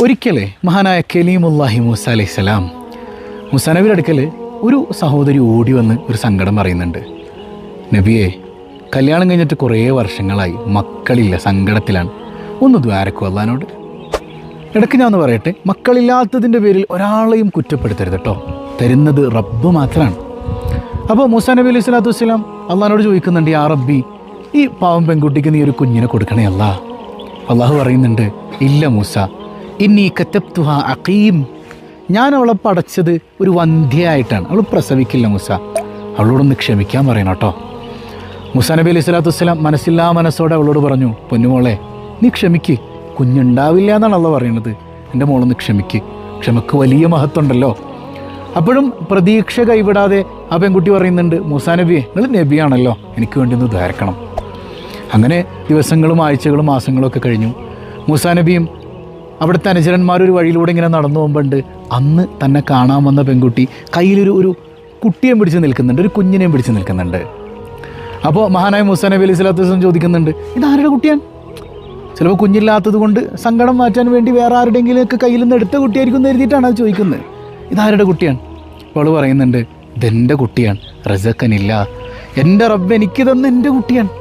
ഒരിക്കലേ മഹാനായ കലീമുല്ലാഹി മൂസ അലൈഹിസ്സലാം മൂസാ നബിയുടെ അടുക്കൽ ഒരു സഹോദരി ഓടി വന്ന് ഒരു സങ്കടം പറയുന്നുണ്ട്. നബിയെ, കല്യാണം കഴിഞ്ഞിട്ട് കുറേ വർഷങ്ങളായി, മക്കളില്ല, സങ്കടത്തിലാണ്, ഒന്ന് ദ്വാരക്കൂ അള്ളാനോട്. ഇടയ്ക്ക് ഞാൻ ഒന്ന് പറയട്ടെ, മക്കളില്ലാത്തതിൻ്റെ പേരിൽ ഒരാളെയും കുറ്റപ്പെടുത്തരുത് കേട്ടോ, തരുന്നത് റബ്ബ് മാത്രമാണ്. അപ്പോൾ മൂസാ നബി അലൈഹി സ്വലാത്തു വസ്സലാം അള്ളാനോട് ചോദിക്കുന്നുണ്ട്, യാ റബ്ബി, ഈ പാവം പെൺകുട്ടിക്ക് നീ ഒരു കുഞ്ഞിനെ കൊടുക്കണേ അല്ലാ. അള്ളാഹു പറയുന്നുണ്ട്, ഇല്ല മൂസ, ഇന്നി കതബ്തുഹാ അഖീം, ഞാൻ അവളെ പടച്ചത് ഒരു വന്ധ്യയായിട്ടാണ്, അവൾ പ്രസവിക്കില്ല മൂസ, അവളോടൊന്ന് ക്ഷമിക്കാൻ പറയണം കേട്ടോ. മൂസാ നബി അലൈഹി സ്വലാത്തു വസ്സലാം മനസ്സില്ലാ മനസ്സോടെ അവളോട് പറഞ്ഞു, പൊന്നുമോളെ നീ ക്ഷമിക്ക്, കുഞ്ഞുണ്ടാവില്ല എന്നാണ് അള്ളാഹ് പറയുന്നത്, എൻ്റെ മോളൊന്ന് ക്ഷമിക്ക്, ക്ഷമക്ക് വലിയ മഹത്വമുണ്ടല്ലോ. അപ്പോഴും പ്രതീക്ഷ കൈവിടാതെ ആ പെൺകുട്ടി പറയുന്നുണ്ട്, മൂസാ നബിയെ, നിങ്ങൾ നബിയാണല്ലോ, എനിക്ക് വേണ്ടി ഒന്ന് ദ്വാരക്കണം. അങ്ങനെ ദിവസങ്ങളും ആഴ്ചകളും മാസങ്ങളും ഒക്കെ കഴിഞ്ഞു. മൂസാ നബിയും അവിടുത്തെ അനുചരന്മാരൊരു വഴിയിലൂടെ ഇങ്ങനെ നടന്നു പോകുമ്പോണ്ട് അന്ന് തന്നെ കാണാൻ വന്ന പെൺകുട്ടി കയ്യിലൊരു കുട്ടിയെ പിടിച്ച് നിൽക്കുന്നുണ്ട്, ഒരു കുഞ്ഞിനെയും പിടിച്ച് നിൽക്കുന്നുണ്ട്. അപ്പോൾ മഹാനായ മൂസാ നബി അലൈഹി സ്വലാത്തു വസ്സലാം ചോദിക്കുന്നുണ്ട്, ഇതാരുടെ കുട്ടിയാണ്? ചിലപ്പോൾ കുഞ്ഞില്ലാത്തത് കൊണ്ട് സങ്കടം മാറ്റാൻ വേണ്ടി വേറെ ആരുടെയെങ്കിലുമൊക്കെ കയ്യിൽ നിന്ന് എടുത്ത കുട്ടിയായിരിക്കും എന്ന് എഴുതിയിട്ടാണ് അത് ചോദിക്കുന്നത്. ഇതാരുടെ കുട്ടിയാണ്? അപ്പോൾ അവൾ പറയുന്നുണ്ട്, ഇതെൻ്റെ കുട്ടിയാണ്, റസഖനില്ല, എൻ്റെ റബ്ബ് എനിക്ക് തന്ന എൻ്റെ കുട്ടിയാണ്.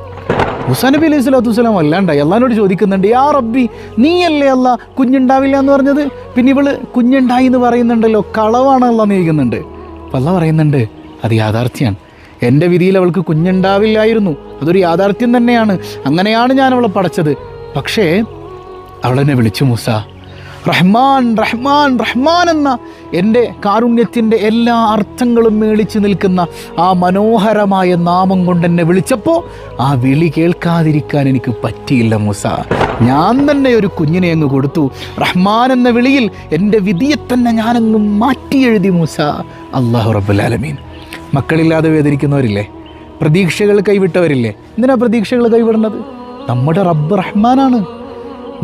മൂസാ നബി അലൈഹി സ്വലാത്തു വസ്സലാം അല്ലാണ്ടായി അള്ളാഹിനോട് ചോദിക്കുന്നുണ്ട്, യാ റബ്ബി, നീയല്ലേ അല്ലാ കുഞ്ഞുണ്ടാവില്ല എന്ന് പറഞ്ഞത്, പിന്നെ ഇവള് കുഞ്ഞുണ്ടായി എന്ന് പറയുന്നുണ്ടല്ലോ, കളവാണ് അള്ളാഹ് ചോദിക്കുന്നുണ്ട്. അപ്പം അള്ളാഹ് പറയുന്നുണ്ട്, അത് യാഥാർത്ഥ്യമാണ്, എൻ്റെ വിധിയിൽ അവൾക്ക് കുഞ്ഞുണ്ടാവില്ലായിരുന്നു, അതൊരു യാഥാർത്ഥ്യം തന്നെയാണ്, അങ്ങനെയാണ് ഞാൻ അവളെ പടച്ചത്. പക്ഷേ അവളെന്നെ വിളിച്ചു, മൂസ, റഹ്മാൻ റഹ്മാൻ റഹ്മാൻ എന്ന എൻ്റെ കാരുണ്യത്തിൻ്റെ എല്ലാ അർത്ഥങ്ങളും മേളിച്ചു നിൽക്കുന്ന ആ മനോഹരമായ നാമം കൊണ്ട് എന്നെ വിളിച്ചപ്പോൾ ആ വിളി കേൾക്കാതിരിക്കാൻ എനിക്ക് പറ്റിയില്ല മൂസ, ഞാൻ തന്നെ ഒരു കുഞ്ഞിനെ അങ്ങ് കൊടുത്തു. റഹ്മാൻ എന്ന വിളിയിൽ എൻ്റെ വിധിയെ തന്നെ ഞാനങ്ങ് മാറ്റി എഴുതി മൂസ. അല്ലാഹു റബ്ബുൽ ആലമീൻ. മക്കളില്ലാതെ വേദനിക്കുന്നവരില്ലേ, പ്രതീക്ഷകൾ കൈവിട്ടവരില്ലേ, എന്തിനാ പ്രതീക്ഷകൾ കൈവിടുന്നത്? നമ്മുടെ റബ്ബ് റഹ്മാനാണ്,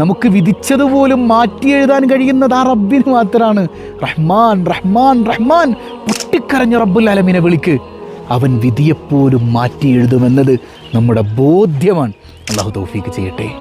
നമുക്ക് വിധിച്ചതുപോലും മാറ്റി എഴുതാൻ കഴിയുന്നത് ആ റബ്ബിന് മാത്രമാണ്. റഹ്മാൻ റഹ്മാൻ റഹ്മാൻ, പൊട്ടിക്കരഞ്ഞ റബ്ബുൽ ആലമീനെ വിളിക്ക്, അവൻ വിധിയെപ്പോലും മാറ്റി എഴുതുമെന്നത് നമ്മുടെ ബോധ്യമാണ്. അല്ലാഹു തൗഫീക്ക് ചെയ്യട്ടെ.